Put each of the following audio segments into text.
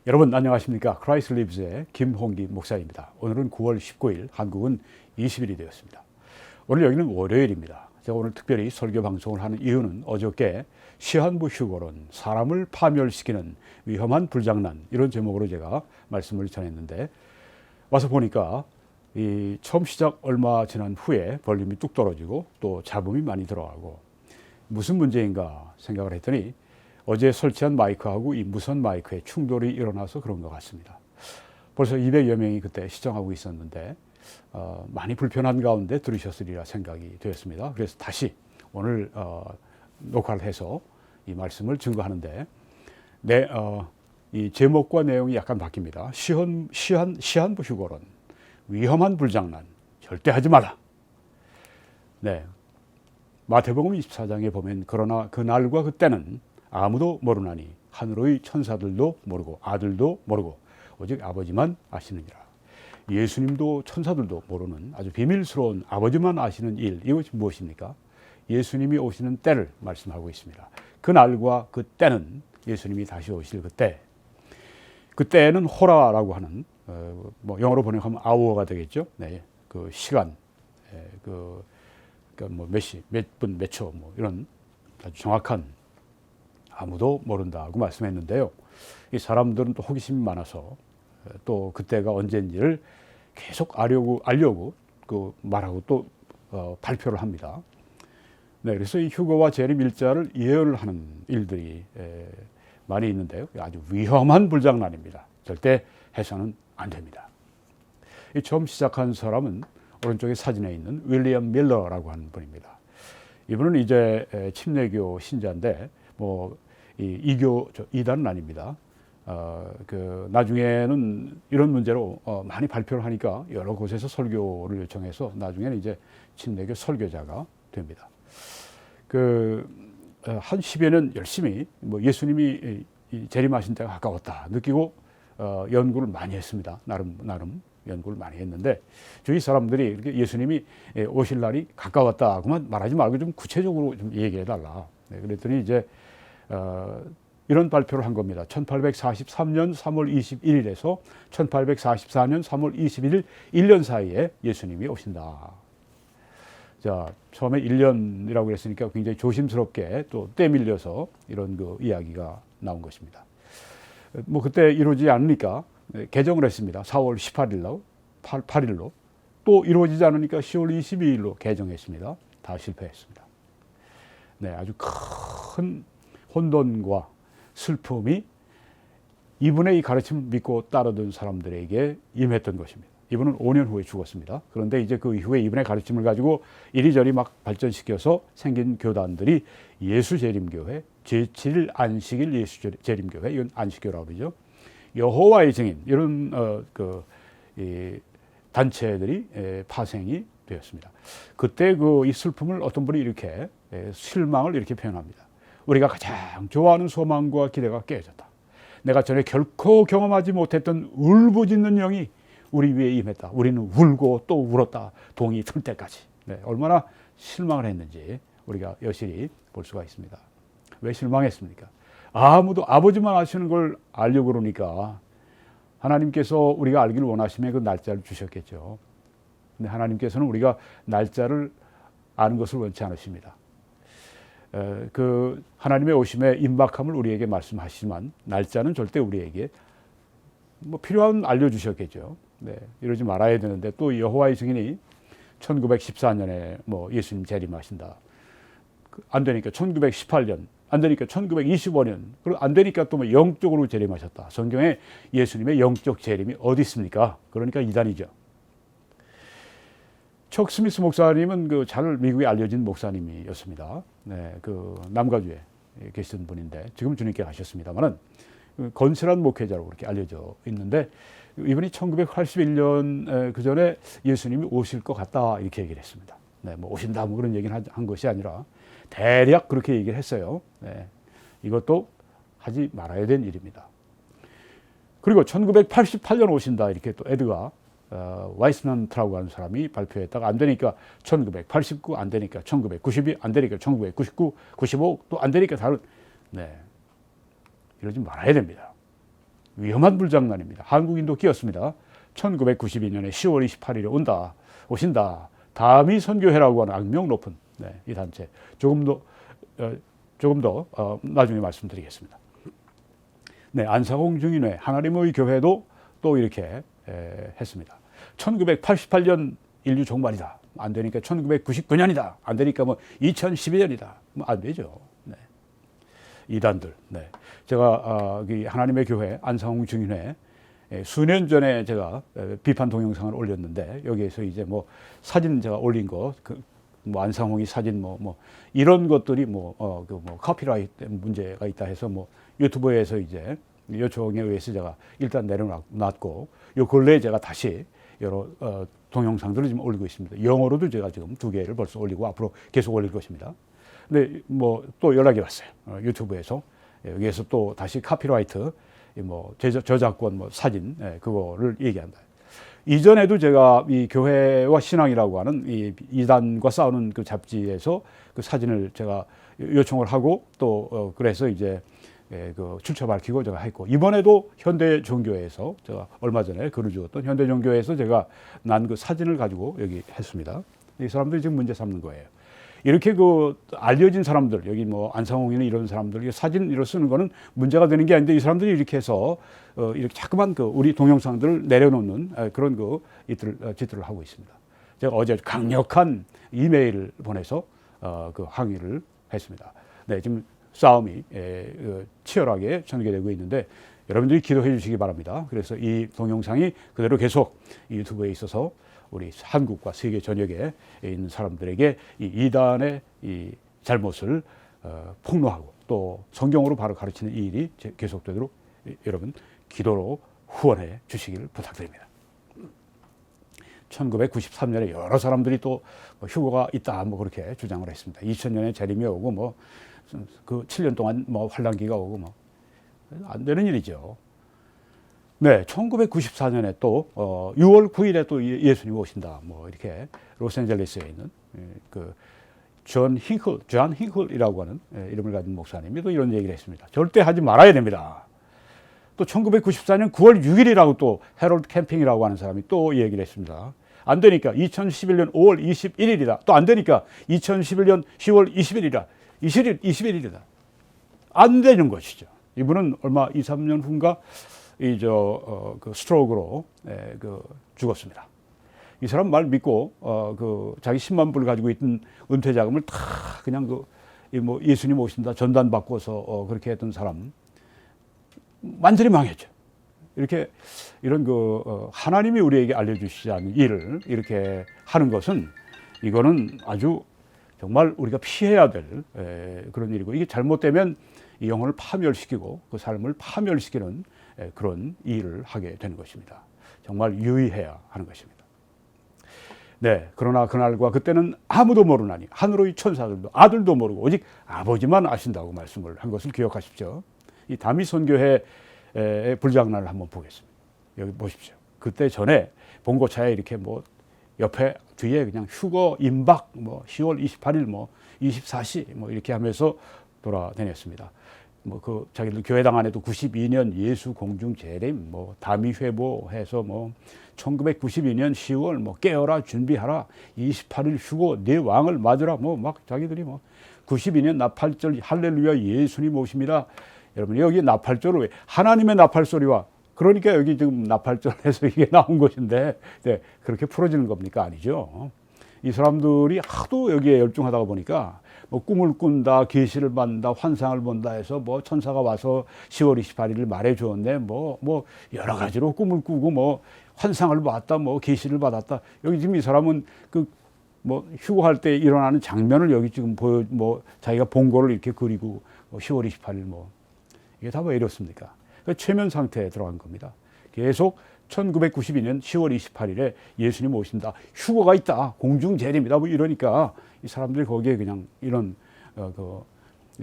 여러분 안녕하십니까? 크라이스트 리브스의 김홍기 목사입니다. 오늘은 9월 19일, 한국은 20일이 되었습니다. 오늘 여기는 월요일입니다. 제가 오늘 특별히 설교 방송을 하는 이유는 어저께 시한부 휴거론, 사람을 파멸시키는 위험한 불장난, 이런 제목으로 제가 말씀을 전했는데, 와서 보니까 처음 시작 얼마 지난 후에 볼륨이 뚝 떨어지고 또 잡음이 많이 들어가고 무슨 문제인가 생각을 했더니 어제 설치한 마이크하고 이 무선 마이크에 충돌이 일어나서 그런 것 같습니다. 벌써 200여 명이 그때 시청하고 있었는데 많이 불편한 가운데 들으셨으리라 생각이 되었습니다. 그래서 다시 오늘 녹화를 해서 이 말씀을 증거하는데, 이 제목과 내용이 약간 바뀝니다. 시한부 휴거론, 위험한 불장난, 절대 하지 마라. 네, 마태복음 24장에 보면 그러나 그날과 그때는 아무도 모르나니 하늘의 천사들도 모르고 아들도 모르고 오직 아버지만 아시느니라. 예수님도 천사들도 모르는 아주 비밀스러운 아버지만 아시는 일, 이것이 무엇입니까? 예수님이 오시는 때를 말씀하고 있습니다. 그날과 그때는 예수님이 다시 오실 그때, 그때는 호라라고 하는 영어로 번역하면 아워가 되겠죠. 네, 그 시간, 몇 시, 몇 분, 몇 초, 이런 아주 정확한, 아무도 모른다고 말씀했는데요. 이 사람들은 또 호기심이 많아서 또 그때가 언제인지를 계속 알려고 말하고 또 발표를 합니다. 네, 그래서 이 휴거와 재림 일자를 예언을 하는 일들이 많이 있는데요. 아주 위험한 불장난입니다. 절대 해서는 안 됩니다. 이 처음 시작한 사람은 오른쪽에 사진에 있는 윌리엄 밀러라고 하는 분입니다. 이분은 이제 침례교 신자인데 이단은 아닙니다. 나중에는 이런 문제로 많이 발표를 하니까 여러 곳에서 설교를 요청해서 나중에는 이제 침례교 설교자가 됩니다. 한 10여 년 열심히 예수님이 재림하신 때가 가까웠다 느끼고 연구를 많이 했습니다. 나름 연구를 많이 했는데, 저희 사람들이 이렇게 예수님이 오실 날이 가까웠다고만 말하지 말고 좀 구체적으로 좀 얘기해 달라. 네, 그랬더니 이제 이런 발표를 한 겁니다. 1843년 3월 21일에서 1844년 3월 21일 1년 사이에 예수님이 오신다. 자, 처음에 1년이라고 그랬으니까 굉장히 조심스럽게 또 떼밀려서 이런 이야기가 나온 것입니다. 그때 이루어지지 않으니까 개정을 했습니다. 4월 8일로. 또 이루어지지 않으니까 10월 22일로 개정했습니다. 다 실패했습니다. 네, 아주 큰 혼돈과 슬픔이 이분의 이 가르침을 믿고 따르던 사람들에게 임했던 것입니다. 이분은 5년 후에 죽었습니다. 그런데 이제 그 이후에 이분의 가르침을 가지고 이리저리 막 발전시켜서 생긴 교단들이 예수재림교회, 제7일 안식일 예수재림교회, 이건 안식교라고 그러죠. 여호와의 증인, 이런 이 단체들이 파생이 되었습니다. 그때 이 슬픔을 어떤 분이 이렇게 실망을 이렇게 표현합니다. 우리가 가장 좋아하는 소망과 기대가 깨졌다. 내가 전에 결코 경험하지 못했던 울부짖는 영이 우리 위에 임했다. 우리는 울고 또 울었다. 동이 틀 때까지. 네, 얼마나 실망을 했는지 우리가 여실히 볼 수가 있습니다. 왜 실망했습니까? 아무도 아버지만 아시는 걸 알려고 그러니까 하나님께서 우리가 알기를 원하시면 그 날짜를 주셨겠죠. 근데 하나님께서는 우리가 날짜를 아는 것을 원치 않으십니다. 하나님의 오심에 임박함을 우리에게 말씀하시지만 날짜는 절대 우리에게 필요한 알려주셨겠죠. 네, 이러지 말아야 되는데, 또 여호와의 증인이 1914년에 예수님 재림하신다. 안 되니까 1918년, 안 되니까 1925년, 그리고 안 되니까 또 영적으로 재림하셨다. 성경에 예수님의 영적 재림이 어디 있습니까? 그러니까 이단이죠. 척 스미스 목사님은 잘 미국에 알려진 목사님이었습니다. 네, 남가주에 계시던 분인데 지금 주님께 가셨습니다만은 건실한 목회자로 그렇게 알려져 있는데, 이분이 1981년 그 전에 예수님이 오실 것 같다 이렇게 얘기를 했습니다. 네, 오신다 그런 얘기를 한 것이 아니라 대략 그렇게 얘기를 했어요. 네, 이것도 하지 말아야 될 일입니다. 그리고 1988년 오신다 이렇게 또 에드가 와이스먼트라고 하는 사람이 발표했다가 안 되니까 1989, 안 되니까 1992, 안 되니까 1999, 95, 또 안 되니까 다른, 네, 이러지 말아야 됩니다. 위험한 불장난입니다. 한국인도 끼었습니다. 1992년에 10월 28일에 오신다. 다미 선교회라고 하는 악명 높은 이 단체. 조금 더 나중에 말씀드리겠습니다. 네, 안상홍 중인회 하나님의 교회도 또 이렇게 했습니다. 1988년 인류 종말이다. 안 되니까 1999년이다. 안 되니까 뭐 2012년이다. 뭐 안 되죠. 네. 이단들. 네. 제가 하나님의 교회 안상홍 중인회 수년 전에 제가 비판 동영상을 올렸는데 여기에서 이제 뭐 사진 제가 올린 거 뭐 안상홍이 사진 뭐 이런 것들이 카피라이트 문제가 있다 해서 뭐 유튜브에서 이제 요청에 의해서 제가 일단 내려놨고 요 근래에 제가 다시 여러 동영상들을 지금 올리고 있습니다. 영어로도 제가 지금 2개를 벌써 올리고 앞으로 계속 올릴 것입니다. 근데 뭐 또 연락이 왔어요. 유튜브에서 여기에서 또 다시 카피라이트 뭐 저작권 뭐 사진 그거를 얘기한다. 이전에도 제가 이 교회와 신앙이라고 하는 이 이단과 싸우는 그 잡지에서 그 사진을 제가 요청을 하고 또 그래서 이제 그 출처 밝히고 제가 했고 이번에도 현대종교회에서 제가 얼마 전에 글을 주었던 현대종교회에서 제가 난 그 사진을 가지고 여기 했습니다. 이 사람들이 지금 문제 삼는 거예요. 이렇게 그 알려진 사람들 여기 뭐 안상홍이나 이런 사람들 사진 이런 쓰는 거는 문제가 되는 게 아닌데 이 사람들이 이렇게 해서 이렇게 자꾸만 그 우리 동영상들을 내려놓는 그런 그 짓들을 하고 있습니다. 제가 어제 강력한 이메일을 보내서 그 항의를 했습니다. 네, 지금 싸움이 치열하게 전개되고 있는데 여러분들이 기도해 주시기 바랍니다. 그래서 이 동영상이 그대로 계속 유튜브에 있어서 우리 한국과 세계 전역에 있는 사람들에게 이 이단의 이 잘못을 폭로하고 또 성경으로 바로 가르치는 이 일이 계속되도록 여러분 기도로 후원해 주시기를 부탁드립니다. 1993년에 여러 사람들이 또 휴거가 있다 뭐 그렇게 주장을 했습니다. 2000년에 재림이 오고 뭐 그 7년 동안 뭐 환란기가 오고 뭐 안 되는 일이죠. 네, 1994년에 또 6월 9일에 또 예수님 오신다. 뭐 이렇게 로스앤젤레스에 있는 그 존 힝클이라고 하는 이름을 가진 목사님이 또 이런 얘기를 했습니다. 절대 하지 말아야 됩니다. 또 1994년 9월 6일이라고 또 해롤드 캠핑이라고 하는 사람이 또 얘기를 했습니다. 안 되니까 2011년 5월 21일이다. 또 안 되니까 2011년 10월 21일이다. 안 되는 것이죠. 이분은 얼마 2, 3년 후인가 그 스트로크로 죽었습니다. 이 사람 말 믿고 그 자기 10만 불 가지고 있던 은퇴 자금을 다 그냥 뭐 예수님 오신다 전단 바꿔서 그렇게 했던 사람 완전히 망했죠. 이렇게 이런 하나님이 우리에게 알려주시지 않은 일을 이렇게 하는 것은 이거는 아주 정말 우리가 피해야 될 그런 일이고 이게 잘못되면 이 영혼을 파멸시키고 그 삶을 파멸시키는 그런 일을 하게 되는 것입니다. 정말 유의해야 하는 것입니다. 네, 그러나 그날과 그때는 아무도 모르나니 하늘의 천사들도 아들도 모르고 오직 아버지만 아신다고 말씀을 한 것을 기억하십시오. 이 다미 선교회의 불장난을 한번 보겠습니다. 여기 보십시오. 그때 전에 봉고차에 이렇게 뭐 옆에 뒤에 그냥 휴거 임박 뭐 10월 28일 뭐 24시 뭐 이렇게 하면서 돌아다녔습니다. 뭐 그 자기들 교회당 안에도 92년 예수 공중 재림 뭐 다미 회보해서 뭐 1992년 10월 뭐 깨어라 준비하라 28일 휴고 네 왕을 맞으라 뭐 막 자기들이 뭐 92년 나팔절 할렐루야 예수님 오십니다. 여러분 여기 나팔절을 왜 하나님의 나팔 소리와 그러니까 여기 지금 나팔절에서 이게 나온 것인데 네, 그렇게 풀어지는 겁니까? 아니죠. 이 사람들이 하도 여기에 열중하다 보니까 뭐 꿈을 꾼다, 계시를 받는다, 환상을 본다 해서 뭐 천사가 와서 10월 28일을 말해 주었네. 뭐 여러 가지로 꿈을 꾸고 뭐 환상을 봤다, 뭐 계시를 받았다. 여기 지금 이 사람은 뭐 휴거할 때 일어나는 장면을 여기 지금 뭐 자기가 본 거를 이렇게 그리고 10월 28일 뭐 이게 다 왜 이렇습니까? 최면 상태에 들어간 겁니다. 계속 1992년 10월 28일에 예수님 오신다. 휴거가 있다. 공중 재림이다. 뭐 이러니까 이 사람들이 거기에 그냥 이런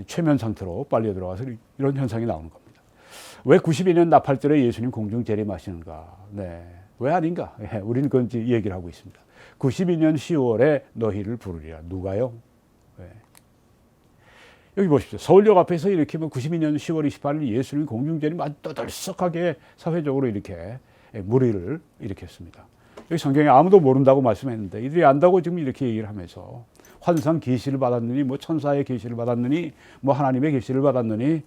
최면 상태로 빨려 들어가서 이런 현상이 나오는 겁니다. 왜 92년 나팔절에 예수님 공중 재림하시는가? 네. 왜 아닌가? 네. 우리는 그건 얘기를 하고 있습니다. 92년 10월에 너희를 부르리라. 누가요? 네. 여기 보십시오. 서울역 앞에서 이렇게 92년 10월 28일 예수님 공중전이 아주 떠들썩하게 사회적으로 이렇게 무리를 일으켰습니다. 여기 성경에 아무도 모른다고 말씀했는데 이들이 안다고 지금 이렇게 얘기를 하면서 환상 계시를 받았느니 뭐 천사의 계시를 받았느니 뭐 하나님의 계시를 받았느니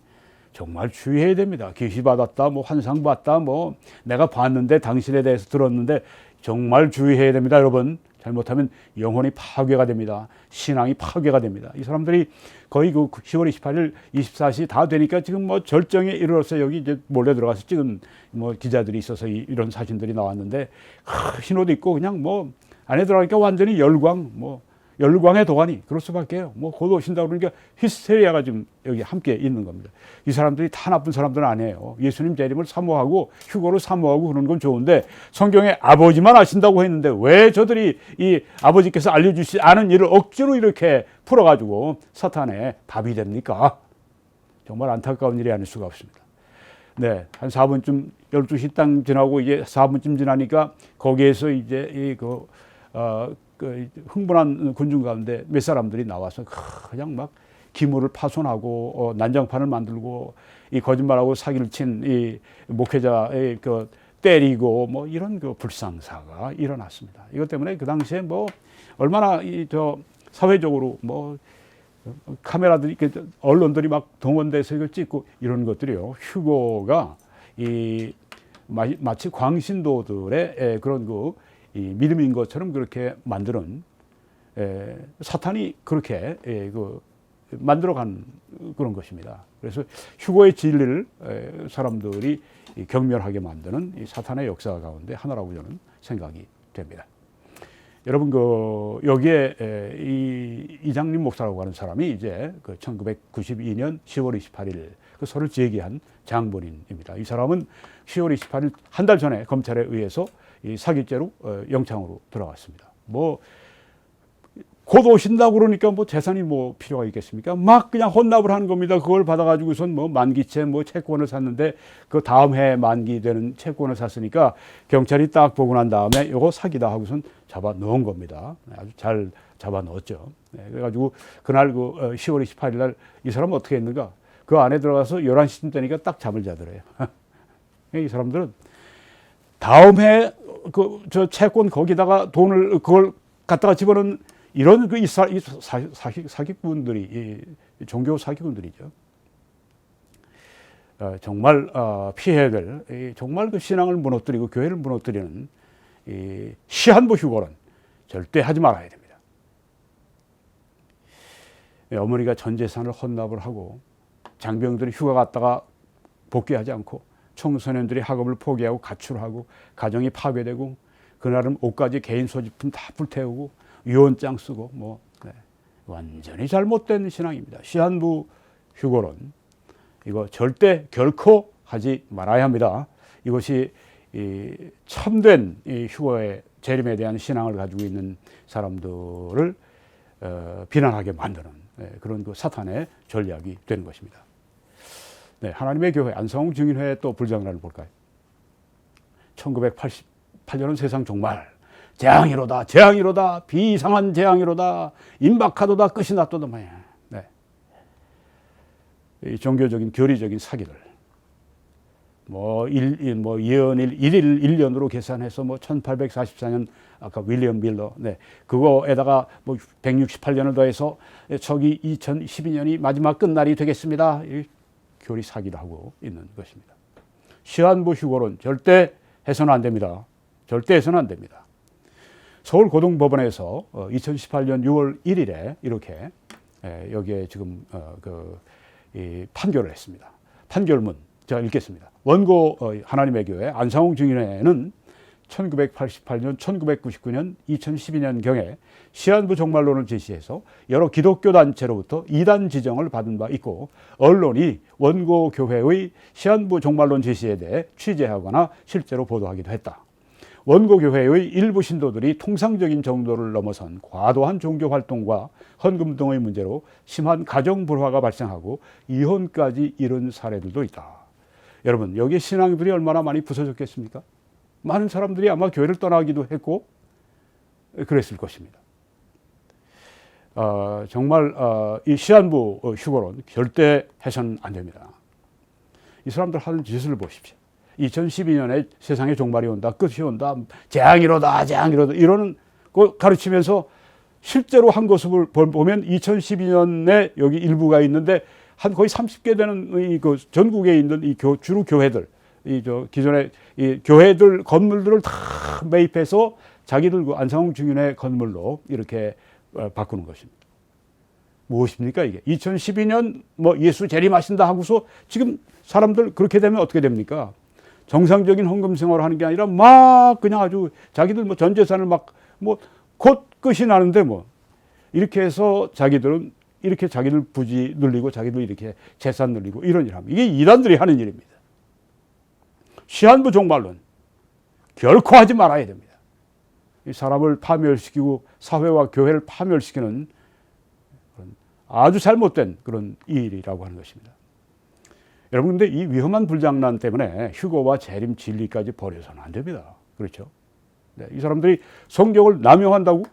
정말 주의해야 됩니다. 계시 받았다, 뭐 환상 봤다, 뭐 내가 봤는데 당신에 대해서 들었는데 정말 주의해야 됩니다, 여러분. 잘못하면 영혼이 파괴가 됩니다. 신앙이 파괴가 됩니다. 이 사람들이 거의 그 10월 28일 24시 다 되니까 지금 뭐 절정에 이르러서 여기 이제 몰래 들어가서 찍은 뭐 기자들이 있어서 이런 사진들이 나왔는데 흰옷 입고 그냥 뭐 안에 들어가니까 완전히 열광, 뭐 열광의 도가니 그럴 수밖에요. 뭐 곧 오신다 그러니까 히스테리아가 지금 여기 함께 있는 겁니다. 이 사람들이 다 나쁜 사람들은 아니에요. 예수님 재림을 사모하고 휴거를 사모하고 그런 건 좋은데 성경에 아버지만 아신다고 했는데 왜 저들이 이 아버지께서 알려주시지 않은 일을 억지로 이렇게 풀어가지고 사탄의 밥이 됩니까? 정말 안타까운 일이 아닐 수가 없습니다. 네, 한 4분쯤 12시 딱 지나고 이제 4분쯤 지나니까 거기에서 이제 그 흥분한 군중 가운데 몇 사람들이 나와서 그냥 막 기물을 파손하고 난장판을 만들고 이 거짓말하고 사기를 친 이 목회자의 그 때리고 뭐 이런 그 불상사가 일어났습니다. 이것 때문에 그 당시에 뭐 얼마나 사회적으로 뭐 카메라들이 언론들이 막 동원돼서 이걸 찍고 이런 것들이요. 휴거가 이 마치 광신도들의 그런 이 믿음인 것처럼 그렇게 만드는 사탄이 그렇게 만들어간 그런 것입니다. 그래서 휴거의 진리를 사람들이 경멸하게 만드는 이 사탄의 역사 가운데 하나라고 저는 생각이 됩니다. 여러분 여기에 이장림 목사라고 하는 사람이 이제 1992년 10월 28일 그 설을 제기한 장본인입니다. 이 사람은 10월 28일 한 달 전에 검찰에 의해서 이 사기죄로 영창으로 들어갔습니다. 뭐 곧 오신다고 그러니까 뭐 재산이 뭐 필요가 있겠습니까? 막 그냥 혼납을 하는 겁니다. 그걸 받아가지고선 뭐 만기채 뭐 채권을 샀는데 그 다음 해 만기되는 채권을 샀으니까 경찰이 딱 보고 난 다음에 이거 사기다 하고선 잡아 넣은 겁니다. 아주 잘 잡아 넣었죠. 네, 그래가지고 그날 10월 28일 날 이 사람은 어떻게 했는가? 그 안에 들어가서 11시쯤 되니까 딱 잠을 자더래요. 이 사람들은 다음 해 저 채권 거기다가 돈을 그걸 갖다가 집어넣는 이런 사기꾼들이 종교 사기꾼들이죠. 정말 피해야 될 정말 그 신앙을 무너뜨리고 교회를 무너뜨리는 이 시한부 휴거는 절대 하지 말아야 됩니다. 어머니가 전 재산을 헌납을 하고 장병들이 휴가 갔다가 복귀하지 않고 청소년들이 학업을 포기하고 가출하고 가정이 파괴되고 그날은 옷까지 개인 소지품 다 불태우고 유언장 쓰고 완전히 잘못된 신앙입니다. 시한부 휴거론 이거 절대 결코 하지 말아야 합니다. 이것이 참된 휴거의 재림에 대한 신앙을 가지고 있는 사람들을 비난하게 만드는 그런 사탄의 전략이 되는 것입니다. 네, 하나님의 교회 안성홍 증인회의 또 불장난을 볼까요? 1988년은 세상 정말 재앙이로다, 재앙이로다, 비이상한 재앙이로다, 임박하도다, 끝이 났도다. 네. 이 종교적인 교리적인 사기들. 예언일 1년으로 계산해서 1844년 아까 윌리엄 밀러, 네. 그거에다가 168년을 더해서 저기 2012년이 마지막 끝날이 되겠습니다. 교리 사기도 하고 있는 것입니다. 시한부 휴거론 절대 해서는 안 됩니다. 절대 해서는 안 됩니다. 서울고등법원에서 2018년 6월 1일에 이렇게 여기에 지금 판결을 했습니다. 판결문 제가 읽겠습니다. 원고 하나님의 교회 안성홍 증인회는 1988년, 1999년, 2012년경에 시한부 종말론을 제시해서 여러 기독교 단체로부터 이단 지정을 받은 바 있고 언론이 원고 교회의 시한부 종말론 제시에 대해 취재하거나 실제로 보도하기도 했다. 원고 교회의 일부 신도들이 통상적인 정도를 넘어선 과도한 종교 활동과 헌금 등의 문제로 심한 가정 불화가 발생하고 이혼까지 이른 사례들도 있다. 여러분, 여기에 신앙들이 얼마나 많이 부서졌겠습니까? 많은 사람들이 아마 교회를 떠나기도 했고 그랬을 것입니다. 정말 이 시한부 휴고는 절대 해서는 안 됩니다. 이 사람들 하는 짓을 보십시오. 2012년에 세상의 종말이 온다, 끝이 온다, 재앙이로다, 재앙이로다 이러는 거 가르치면서 실제로 한 것을 보면 2012년에 여기 일부가 있는데 한 거의 30개 되는 이 그 전국에 있는 이 주로 교회들, 기존의 이 교회들 건물들을 다 매입해서 자기들 그 안상홍 증인의 건물로 이렇게 바꾸는 것입니다. 무엇입니까 이게? 2012년 뭐 예수 재림하신다 하고서 지금 사람들 그렇게 되면 어떻게 됩니까? 정상적인 헌금 생활을 하는 게 아니라 막 그냥 아주 자기들 뭐 전 재산을 막 뭐 곧 끝이 나는데 뭐 이렇게 해서 자기들은 이렇게 자기들 부지 늘리고 자기들 이렇게 재산 늘리고 이런 일 합니다. 이게 이단들이 하는 일입니다. 시한부 종말론 결코 하지 말아야 됩니다. 이 사람을 파멸시키고 사회와 교회를 파멸시키는 그런 아주 잘못된 그런 일이라고 하는 것입니다. 여러분 근데 이 위험한 불장난 때문에 휴거와 재림 진리까지 버려서는 안 됩니다. 그렇죠? 네, 이 사람들이 성경을 남용한다고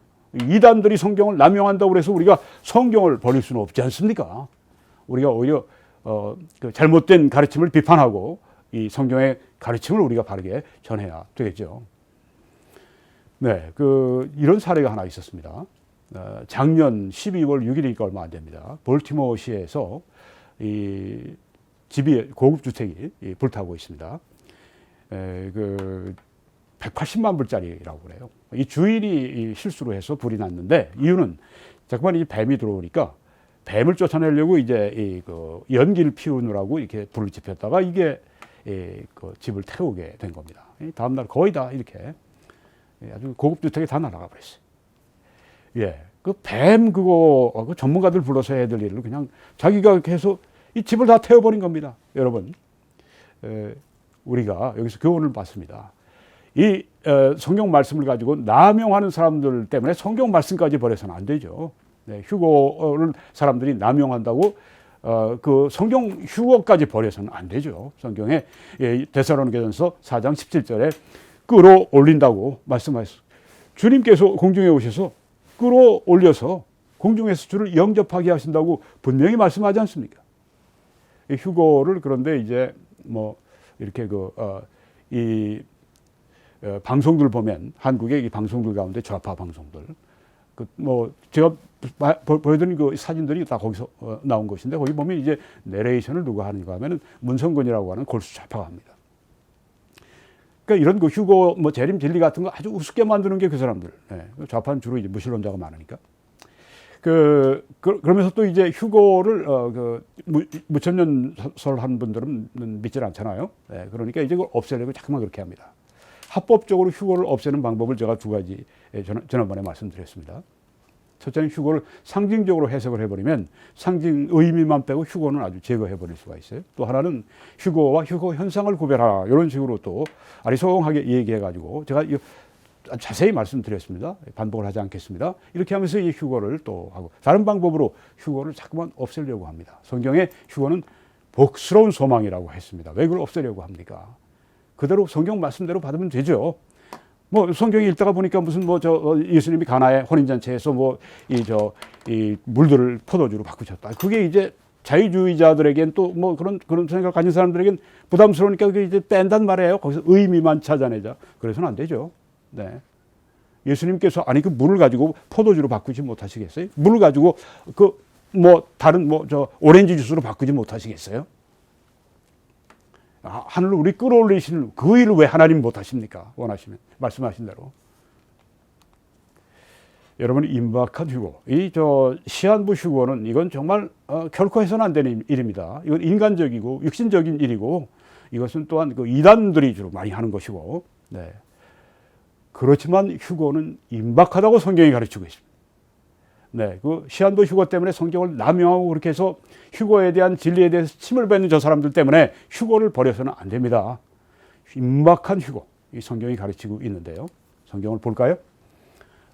이단들이 성경을 남용한다고 해서 우리가 성경을 버릴 수는 없지 않습니까? 우리가 오히려 그 잘못된 가르침을 비판하고 이 성경의 가르침을 우리가 바르게 전해야 되겠죠. 네, 이런 사례가 하나 있었습니다. 작년 12월 6일이니까 얼마 안 됩니다. 볼티모어시에서 이 집이 고급 주택이 불타고 있습니다. 180만 불짜리라고 그래요. 이 주인이 실수로 해서 불이 났는데 이유는 자꾸만 이 뱀이 들어오니까 뱀을 쫓아내려고 이제 연기를 피우느라고 이렇게 불을 지폈다가 이게 그 집을 태우게 된 겁니다. 다음날 거의 다 이렇게 아주 고급 주택이 다 날아가 버렸어요. 예, 그 뱀 그 전문가들 불러서 해야 될 일을 그냥 자기가 해서 이 집을 다 태워버린 겁니다. 여러분, 우리가 여기서 교훈을 받습니다. 이 성경 말씀을 가지고 남용하는 사람들 때문에 성경 말씀까지 버려서는 안 되죠. 네, 휴거를 사람들이 남용한다고 그 성경 휴거까지 버려서는 안 되죠. 성경에 데살로니가전서 4장 17절에 끌어올린다고 말씀하셨어요. 주님께서 공중에 오셔서 끌어올려서 공중에서 주를 영접하게 하신다고 분명히 말씀하지 않습니까? 이 휴거를 그런데 이제 뭐 이렇게 방송들 보면 한국의 이 방송들 가운데 좌파 방송들 뭐 제가 보여드린 그 사진들이 다 거기서 나온 것인데 거기 보면 이제 내레이션을 누가 하는가 하면은 문성근이라고 하는 골수 좌파가 합니다. 그러니까 이런 그 휴거 뭐 재림 진리 같은 거 아주 우습게 만드는 게 그 사람들. 네. 좌파는 주로 이제 무신론자가 많으니까. 그러면서 또 이제 휴거를 무천년설 한 분들은 믿질 않잖아요. 네. 그러니까 이제 그걸 없애려고 자꾸만 그렇게 합니다. 합법적으로 휴거를 없애는 방법을 제가 두 가지 지난번에 말씀드렸습니다. 첫째는 휴거를 상징적으로 해석을 해버리면 상징 의미만 빼고 휴거는 아주 제거해버릴 수가 있어요. 또 하나는 휴거와 휴거 현상을 구별하라 이런 식으로 또 아리송하게 얘기해가지고 제가 자세히 말씀드렸습니다. 반복을 하지 않겠습니다. 이렇게 하면서 이 휴거를 또 하고 다른 방법으로 휴거를 자꾸만 없애려고 합니다. 성경에 휴거는 복스러운 소망이라고 했습니다. 왜 그걸 없애려고 합니까? 그대로 성경 말씀대로 받으면 되죠. 뭐 성경에 읽다가 보니까 무슨 예수님이 가나의 혼인잔치에서 이 물들을 포도주로 바꾸셨다. 그게 이제 자유주의자들에겐 또 뭐 그런 생각을 가진 사람들에겐 부담스러우니까 그게 이제 뺀단 말이에요. 거기서 의미만 찾아내자. 그래서는 안 되죠. 네. 예수님께서 그 물을 가지고 포도주로 바꾸지 못하시겠어요? 물을 가지고 다른 오렌지 주스로 바꾸지 못하시겠어요? 하늘로 우리 끌어올리시는 그 일을 왜 하나님 못하십니까? 원하시면 말씀하신 대로. 여러분 임박한 휴거, 시한부 휴거는 이건 정말 결코 해서는 안 되는 일입니다. 이건 인간적이고 육신적인 일이고 이것은 또한 그 이단들이 주로 많이 하는 것이고, 네. 그렇지만 휴거는 임박하다고 성경이 가르치고 있습니다. 네, 그 시한부 휴거 때문에 성경을 남용하고 그렇게 해서 휴거에 대한 진리에 대해서 침을 뱉는 저 사람들 때문에 휴거를 버려서는 안 됩니다. 임박한 휴거, 이 성경이 가르치고 있는데요. 성경을 볼까요?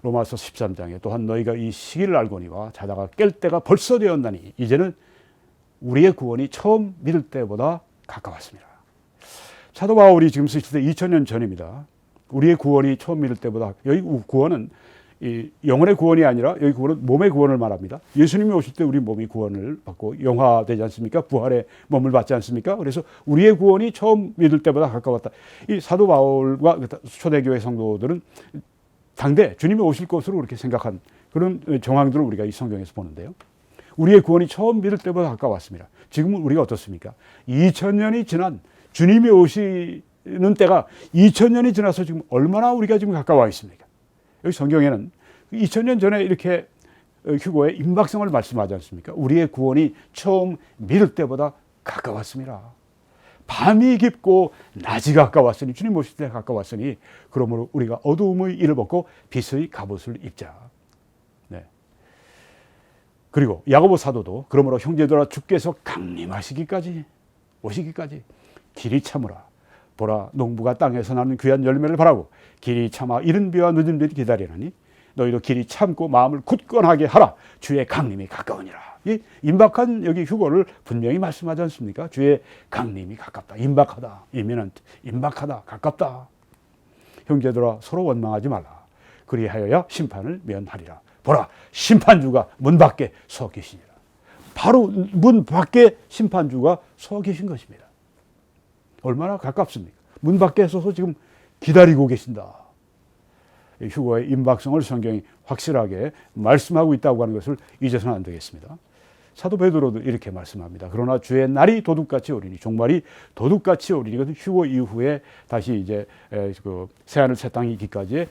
로마서 13장에 또한 너희가 이 시기를 알거니와 자다가 깰 때가 벌써 되었나니 이제는 우리의 구원이 처음 믿을 때보다 가까웠습니다. 사도 바울이 지금 쓰실 때 2000년 전입니다. 우리의 구원이 처음 믿을 때보다 여기 구원은 이 영혼의 구원이 아니라 여기 구원은 몸의 구원을 말합니다. 예수님이 오실 때 우리 몸이 구원을 받고 영화되지 않습니까? 부활의 몸을 받지 않습니까? 그래서 우리의 구원이 처음 믿을 때보다 가까웠다. 이 사도 바울과 초대교회 성도들은 당대 주님이 오실 것으로 그렇게 생각한 그런 정황들을 우리가 이 성경에서 보는데요. 우리의 구원이 처음 믿을 때보다 가까웠습니다. 지금은 우리가 어떻습니까? 2000년이 지난 주님이 오시는 때가 2000년이 지나서 지금 얼마나 우리가 지금 가까워 있습니까? 여기 성경에는 2000년 전에 이렇게 휴거의 임박성을 말씀하지 않습니까? 우리의 구원이 처음 믿을 때보다 가까웠습니다. 밤이 깊고 낮이 가까웠으니 주님 오실 때 가까웠으니 그러므로 우리가 어두움의 일을 벗고 빛의 갑옷을 입자. 네. 그리고 야고보 사도도 그러므로 형제들아 주께서 강림하시기까지 오시기까지 길이 참으라. 보라 농부가 땅에서 나는 귀한 열매를 바라고 길이 참아 이른 비와 늦은 비를 기다리나니 너희도 길이 참고 마음을 굳건하게 하라. 주의 강림이 가까우니라. 이 임박한 여기 휴거를 분명히 말씀하지 않습니까? 주의 강림이 가깝다. 임박하다. 이민한트 임박하다. 가깝다. 형제들아 서로 원망하지 말라. 그리하여야 심판을 면하리라. 보라 심판주가 문 밖에 서 계시니라. 바로 문 밖에 심판주가 서 계신 것입니다. 얼마나 가깝습니까? 문 밖에 서서 지금 기다리고 계신다. 휴거의 임박성을 성경이 확실하게 말씀하고 있다고 하는 것을 잊어서는 안 되겠습니다. 사도 베드로도 이렇게 말씀합니다. 그러나 주의 날이 도둑같이 오리니 종말이 도둑같이 오리니 그것은 휴거 이후에 다시 이제 그 새하늘 새 땅이 있기까지의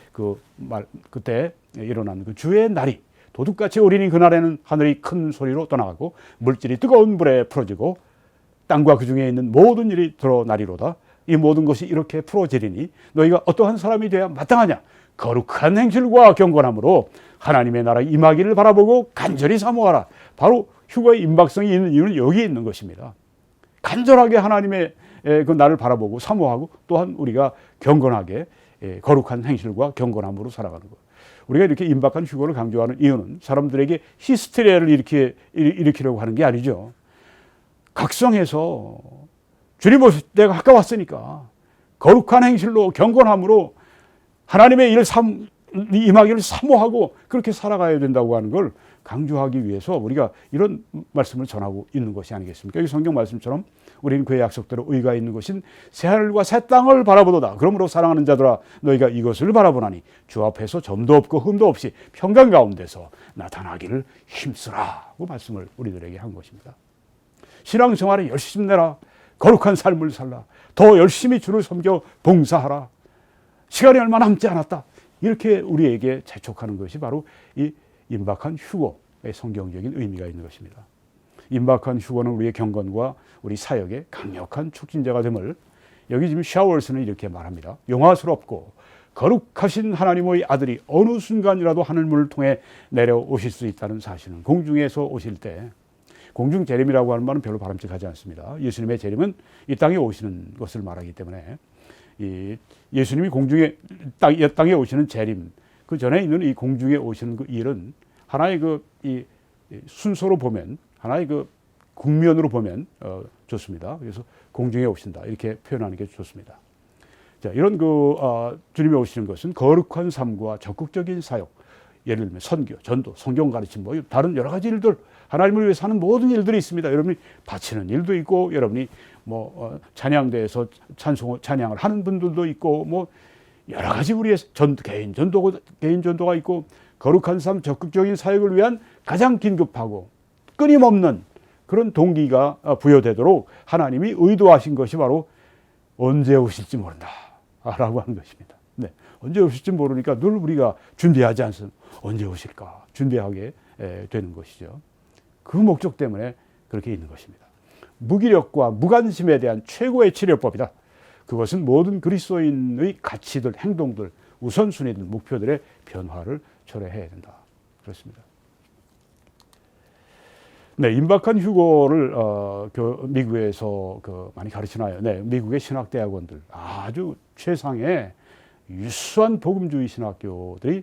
그때 일어난 그 주의 날이 도둑같이 오리니 그날에는 하늘이 큰 소리로 떠나가고 물질이 뜨거운 불에 풀어지고 땅과 그 중에 있는 모든 일이 드러나리로다. 이 모든 것이 이렇게 풀어지리니 너희가 어떠한 사람이 되어야 마땅하냐? 거룩한 행실과 경건함으로 하나님의 나라 임하기를 바라보고 간절히 사모하라. 바로 휴거의 임박성이 있는 이유는 여기에 있는 것입니다. 간절하게 하나님의 그 날을 바라보고 사모하고 또한 우리가 경건하게 거룩한 행실과 경건함으로 살아가는 것. 우리가 이렇게 임박한 휴거를 강조하는 이유는 사람들에게 히스테리아를 일으키려고 하는 게 아니죠. 각성해서 주님 오실 때가 가까웠으니까 거룩한 행실로 경건함으로 하나님의 일을 임하기를 사모하고 그렇게 살아가야 된다고 하는 걸 강조하기 위해서 우리가 이런 말씀을 전하고 있는 것이 아니겠습니까? 이 성경 말씀처럼 우리는 그의 약속대로 의가 있는 것인 새하늘과 새 땅을 바라보도다. 그러므로 사랑하는 자들아 너희가 이것을 바라보나니 주 앞에서 점도 없고 흠도 없이 평강 가운데서 나타나기를 힘쓰라고 말씀을 우리들에게 한 것입니다. 신앙생활에 열심히 내라. 거룩한 삶을 살라. 더 열심히 주를 섬겨 봉사하라. 시간이 얼마 남지 않았다. 이렇게 우리에게 재촉하는 것이 바로 이 임박한 휴거의 성경적인 의미가 있는 것입니다. 임박한 휴거는 우리의 경건과 우리 사역의 강력한 촉진자가 됨을 여기 지금 샤월스는 이렇게 말합니다. 영화스럽고 거룩하신 하나님의 아들이 어느 순간이라도 하늘문을 통해 내려오실 수 있다는 사실은 공중에서 오실 때 공중 재림이라고 하는 말은 별로 바람직하지 않습니다. 예수님의 재림은 이 땅에 오시는 것을 말하기 때문에 이 예수님이 땅에 오시는 재림 그 전에 있는 이 공중에 오시는 그 일은 하나의 이 순서로 보면 하나의 그 국면으로 보면 좋습니다. 그래서 공중에 오신다 이렇게 표현하는 게 좋습니다. 자, 이런 주님이 오시는 것은 거룩한 삶과 적극적인 사역, 예를 들면 선교, 전도, 성경 가르침 뭐 다른 여러 가지 일들 하나님을 위해서 하는 모든 일들이 있습니다. 여러분이 바치는 일도 있고 여러분이 찬양대에서 찬양을 하는 분들도 있고 뭐 여러 가지 우리의 개인 전도가 있고 거룩한 삶 적극적인 사역을 위한 가장 긴급하고 끊임없는 그런 동기가 부여되도록 하나님이 의도하신 것이 바로 언제 오실지 모른다 라고 하는 것입니다. 네. 언제 오실지 모르니까 늘 우리가 준비하지 않습니다. 언제 오실까 준비하게 되는 것이죠. 그 목적 때문에 그렇게 있는 것입니다. 무기력과 무관심에 대한 최고의 치료법이다. 그것은 모든 그리스도인의 가치들, 행동들, 우선순위들, 목표들의 변화를 초래해야 된다. 그렇습니다. 네, 임박한 휴거를 미국에서 많이 가르치나요? 네, 미국의 신학대학원들 아주 최상의 유수한 복음주의 신학대학원들이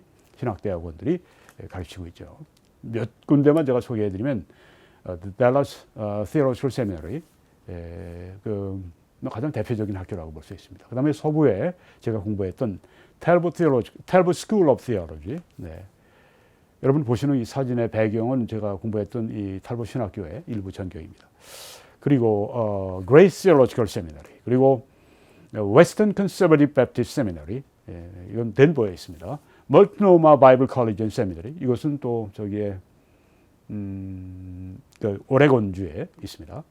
가르치고 있죠. 몇 군데만 제가 소개해드리면 The Dallas Theological Seminary, 가장 대표적인 학교라고 볼 수 있습니다. 그 다음에 서부에 제가 공부했던 Talbot School of Theology. 네. 여러분 보시는 이 사진의 배경은 제가 공부했던 이 탈봇 신학교의 일부 전경입니다. 그리고 Grace Theological Seminary, 그리고 Western Conservative Baptist Seminary, 이건 덴버에 있습니다. Multnomah Bible College and Seminary, 이것은 또 저기에 오레곤주에 있습니다.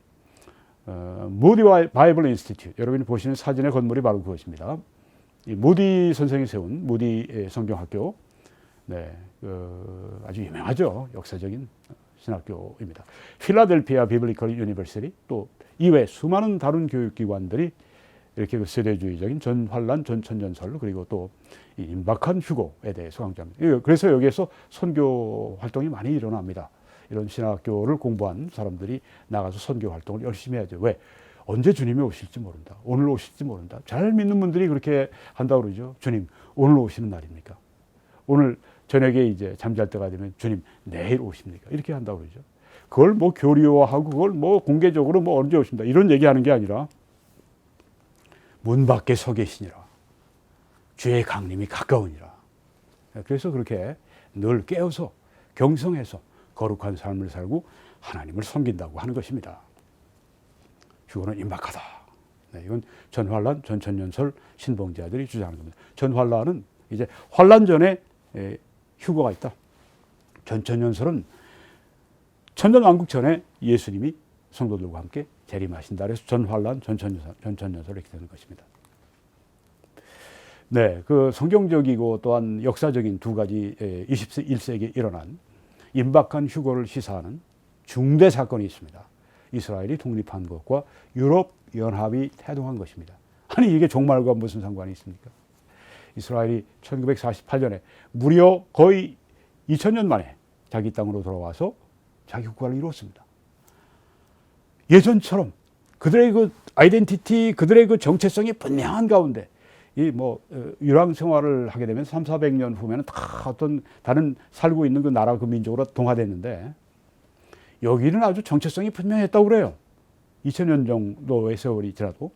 Moody Bible Institute, 여러분이 보시는 사진의 건물이 바로 그것입니다. 이 무디 선생이 세운 무디 성경학교, 네, 아주 유명하죠. 역사적인 신학교입니다. 필라델피아 비블리컬 유니버시티, 또 이외 수많은 다른 교육기관들이 이렇게 그 세대주의적인 전환란, 전천년설, 그리고 또 이 임박한 휴고에 대해서 강조합니다. 그래서 여기에서 선교 활동이 많이 일어납니다. 이런 신학교를 공부한 사람들이 나가서 선교 활동을 열심히 해야죠. 왜? 언제 주님이 오실지 모른다. 오늘 오실지 모른다. 잘 믿는 분들이 그렇게 한다고 그러죠. 주님, 오늘 오시는 날입니까? 오늘 저녁에 이제 잠잘 때가 되면 주님, 내일 오십니까? 이렇게 한다고 그러죠. 그걸 뭐 교리화하고 그걸 뭐 공개적으로 뭐 언제 오신다. 이런 얘기하는 게 아니라 문 밖에 서 계시니라. 주의 강림이 가까우니라. 그래서 그렇게 늘 깨어서 경성해서 거룩한 삶을 살고 하나님을 섬긴다고 하는 것입니다. 휴거는 임박하다. 네, 이건 전환란, 전천년설 신봉자들이 주장하는 겁니다. 전환란은 이제 환란 전에 휴거가 있다. 전천년설은 천년왕국 전에 예수님이 성도들과 함께 재림하신다. 그래서 전환란, 전천년설 이렇게 되는 것입니다. 네, 그 성경적이고 또한 역사적인 두 가지 21세기에 일어난 임박한 휴거를 시사하는 중대 사건이 있습니다. 이스라엘이 독립한 것과 유럽 연합이 태동한 것입니다. 아니 이게 종말과 무슨 상관이 있습니까? 이스라엘이 1948년에 무려 거의 2000년 만에 자기 땅으로 돌아와서 자기 국가를 이루었습니다. 예전처럼 그들의 그 아이덴티티, 그들의 그 정체성이 분명한 가운데 이 뭐 유랑 생활을 하게 되면 300~400년 후면은 다 어떤 다른 살고 있는 그 나라 그 민족으로 동화됐는데 여기는 아주 정체성이 분명했다고 그래요. 2000년 정도의 세월이 지나도.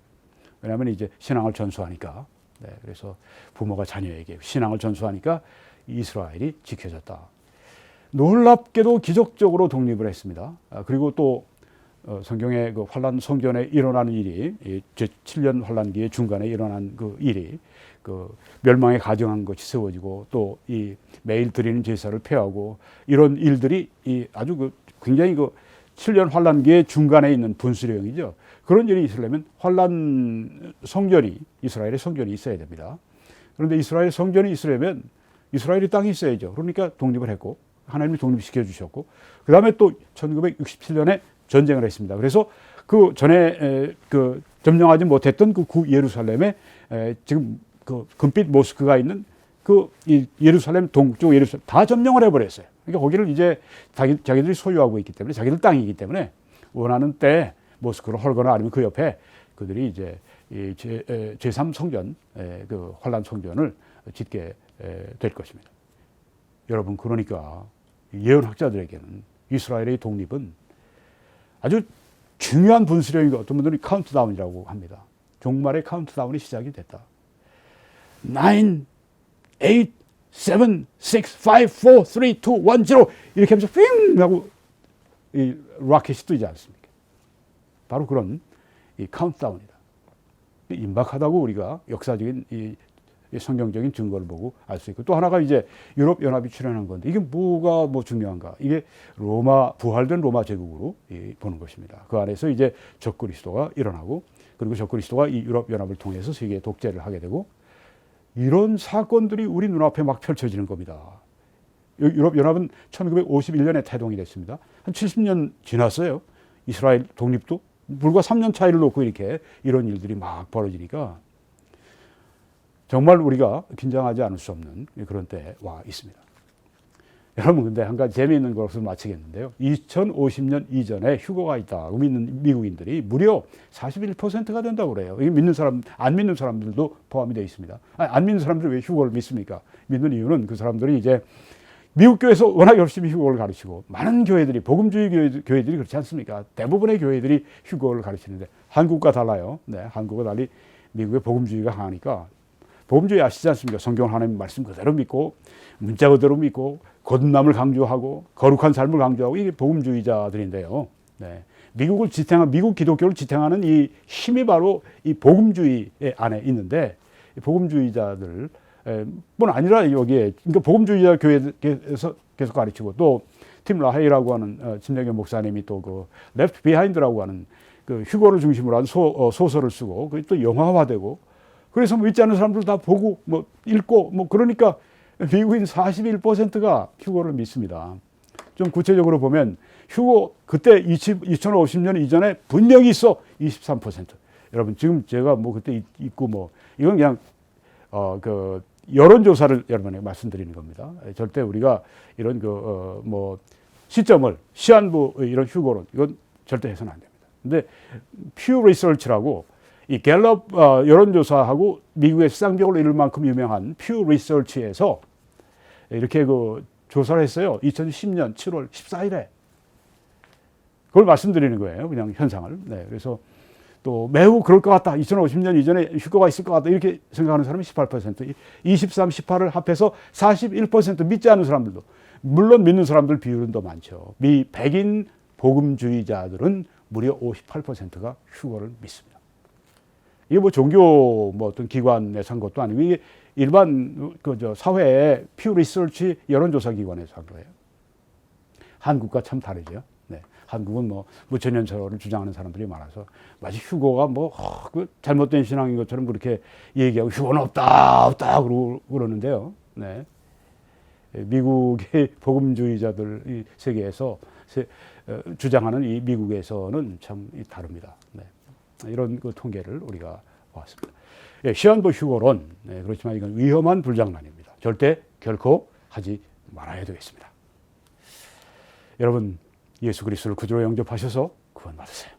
왜냐하면 이제 신앙을 전수하니까. 네, 그래서 부모가 자녀에게 신앙을 전수하니까 이스라엘이 지켜졌다. 놀랍게도 기적적으로 독립을 했습니다. 그리고 또 성경의 그 환란 성전에 일어나는 일이 제7년 환란기의 중간에 일어난 그 일이 그 멸망에 가정한 것이 세워지고 또 이 매일 드리는 제사를 폐하고 이런 일들이 이 아주 그 굉장히 그 7년 환란기의 중간에 있는 분수령이죠. 그런 일이 있으려면 환란 성전이 이스라엘의 성전이 있어야 됩니다. 그런데 이스라엘 성전이 있으려면 이스라엘의 땅이 있어야죠. 그러니까 독립을 했고 하나님이 독립시켜 주셨고 그 다음에 또 1967년에 전쟁을 했습니다. 그래서 그 전에 그 점령하지 못했던 그 구 예루살렘에 지금 그 금빛 모스크가 있는 그 예루살렘 동쪽 예루살렘 다 점령을 해버렸어요. 그러니까 거기를 이제 자기들이 소유하고 있기 때문에 자기들 땅이기 때문에 원하는 때 모스크를 헐거나 아니면 그 옆에 그들이 이제 제3 성전 그 환란 성전을 짓게 될 것입니다. 여러분 그러니까 예언학자들에게는 이스라엘의 독립은 아주 중요한 분수령이고 어떤 분들이 카운트다운이라고 합니다. 종말의 카운트다운이 시작이 됐다. 9, 8, 7, 6, 5, 4, 3, 2, 1, 0 이렇게 하면서 핑 하고 이 로켓이 뜨지 않습니까? 바로 그런 이 카운트다운이다. 임박하다고 우리가 역사적인 이 성경적인 증거를 보고 알 수 있고 또 하나가 이제 유럽 연합이 출현한 건데 이게 뭐가 뭐 중요한가? 이게 로마 부활된 로마 제국으로 보는 것입니다. 그 안에서 이제 적그리스도가 일어나고 그리고 적그리스도가 이 유럽 연합을 통해서 세계 독재를 하게 되고 이런 사건들이 우리 눈앞에 막 펼쳐지는 겁니다. 유럽 연합은 1951년에 태동이 됐습니다. 한 70년 지났어요. 이스라엘 독립도 불과 3년 차이를 놓고 이렇게 이런 일들이 막 벌어지니까. 정말 우리가 긴장하지 않을 수 없는 그런 때에 와 있습니다. 여러분 근데 한 가지 재미있는 것을 마치겠는데요. 2050년 이전에 휴거가 있다고 믿는 미국인들이 무려 41%가 된다고 그래요. 이게 믿는 사람, 안 믿는 사람들도 포함이 되어 있습니다. 안 믿는 사람들이 왜 휴거를 믿습니까? 믿는 이유는 그 사람들이 이제 미국 교회에서 워낙 열심히 휴거를 가르치고 많은 교회들이 복음주의 교회들이 그렇지 않습니까? 대부분의 교회들이 휴거를 가르치는데 한국과 달라요. 네, 한국과 달리 미국의 복음주의가 강하니까 복음주의 아시지 않습니까? 성경 하나님 말씀 그대로 믿고 문자 그대로 믿고 거듭남을 강조하고 거룩한 삶을 강조하고 이게 복음주의자들인데요. 네. 미국 기독교를 지탱하는 이 힘이 바로 이 복음주의 안에 있는데 복음주의자들 뿐 아니라 여기에 그러니까 복음주의자 교회에서 계속 가르치고 또 팀 라하이라고 하는 침례교 목사님이 또 그 레프트 비하인드라고 하는 그 휴거를 중심으로 한 소설을 쓰고 그게 또 영화화되고 그래서 뭐 있지 않은 사람들 다 보고 뭐 읽고 뭐 그러니까 미국인 41%가 휴거를 믿습니다. 좀 구체적으로 보면 휴거 그때 2050년 이전에 분명히 있어 23%. 여러분 지금 제가 뭐 그때 있고 뭐 이건 그냥 그 여론조사를 여러분에게 말씀드리는 겁니다. 절대 우리가 이런 뭐 시점을 시한부 이런 휴거론 이건 절대 해서는 안 됩니다. 근데 퓨 리서치라고 이 갤럽 여론조사하고 미국의 시장적으로 이룰 만큼 유명한 퓨 리서치에서 이렇게 그 조사를 했어요. 2010년 7월 14일에. 그걸 말씀드리는 거예요. 그냥 현상을. 네, 그래서 또 매우 그럴 것 같다. 2050년 이전에 휴거가 있을 것 같다. 이렇게 생각하는 사람이 18%, 23, 18을 합해서 41% 믿지 않는 사람들도. 물론 믿는 사람들 비율은 더 많죠. 백인 복음주의자들은 무려 58%가 휴거를 믿습니다. 이게 뭐 종교 뭐 어떤 기관에서 한 것도 아니고 이게 일반 사회의 퓨 리서치 여론조사 기관에서 한 거예요. 한국과 참 다르죠. 네. 한국은 뭐 무천년설을 주장하는 사람들이 많아서 마치 휴거가 뭐 그 잘못된 신앙인 것처럼 그렇게 얘기하고 휴거는 없다 그러는데요. 네. 미국의 복음주의자들 이 세계에서 주장하는 이 미국에서는 참 다릅니다. 네. 이런 그 통계를 우리가 보았습니다. 예, 시한부 휴거론 네, 그렇지만 이건 위험한 불장난입니다. 절대 결코 하지 말아야 되겠습니다. 여러분 예수 그리스도를 구주로 영접하셔서 구원 받으세요.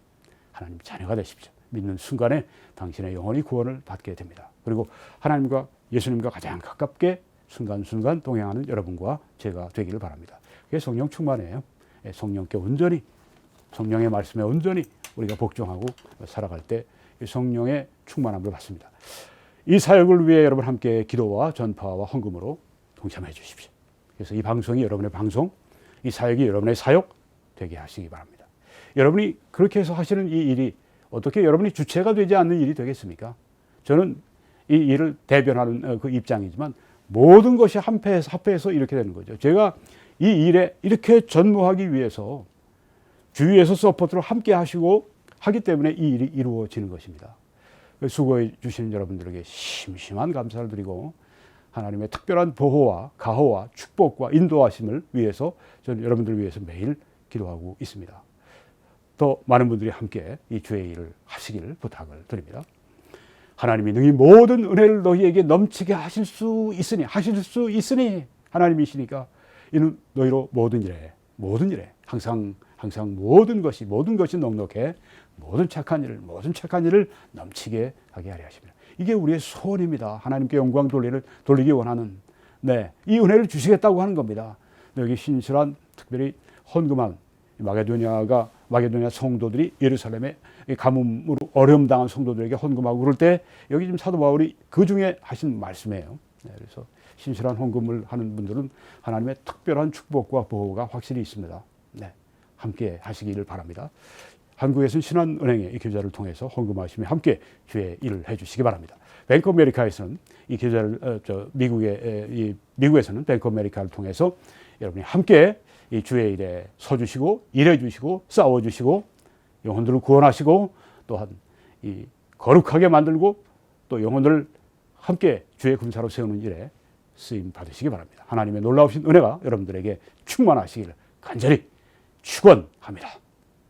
하나님 자녀가 되십시오. 믿는 순간에 당신의 영혼이 구원을 받게 됩니다. 그리고 하나님과 예수님과 가장 가깝게 순간순간 동행하는 여러분과 제가 되기를 바랍니다. 그게 성령 충만이에요. 성령께 온전히 성령의 말씀에 온전히 우리가 복종하고 살아갈 때 성령의 충만함을 받습니다. 이 사역을 위해 여러분 함께 기도와 전파와 헌금으로 동참해 주십시오. 그래서 이 방송이 여러분의 방송, 이 사역이 여러분의 사역 되게 하시기 바랍니다. 여러분이 그렇게 해서 하시는 이 일이 어떻게 여러분이 주체가 되지 않는 일이 되겠습니까? 저는 이 일을 대변하는 그 입장이지만 모든 것이 합해서 이렇게 되는 거죠. 제가 이 일에 이렇게 전무하기 위해서 주위에서 서포트를 함께 하시고 하기 때문에 이 일이 이루어지는 것입니다. 수고해 주시는 여러분들에게 심심한 감사를 드리고 하나님의 특별한 보호와 가호와 축복과 인도하심을 위해서 저는 여러분들을 위해서 매일 기도하고 있습니다. 더 많은 분들이 함께 이 주의 일을 하시기를 부탁을 드립니다. 하나님이 능히 모든 은혜를 너희에게 넘치게 하실 수 있으니 하나님이시니까 이는 너희로 모든 일에 항상 모든 것이 넉넉해 모든 착한 일을 넘치게 하게 하려 하십니다. 이게 우리의 소원입니다. 하나님께 영광 돌리기 원하는 이 은혜를 주시겠다고 하는 겁니다. 여기 신실한 특별히 헌금한 마게도냐 성도들이 예루살렘에 가뭄으로 어려움 당한 성도들에게 헌금하고 그럴 때 여기 지금 사도 바울이 그 중에 하신 말씀이에요. 그래서 신실한 헌금을 하는 분들은 하나님의 특별한 축복과 보호가 확실히 있습니다. 함께 하시기를 바랍니다. 한국에서는 신한은행의 이 계좌를 통해서 헌금하시며 함께 주의 일을 해주시기 바랍니다. 뱅크 오브 아메리카에서는 이 계좌를 미국에서는 뱅크 오브 아메리카를 통해서 여러분이 함께 이 주의 일에 서주시고 일해주시고 싸워주시고 영혼들을 구원하시고 또한 이 거룩하게 만들고 또 영혼들을 함께 주의 군사로 세우는 일에 쓰임 받으시기 바랍니다. 하나님의 놀라우신 은혜가 여러분들에게 충만하시기를 간절히 축원합니다.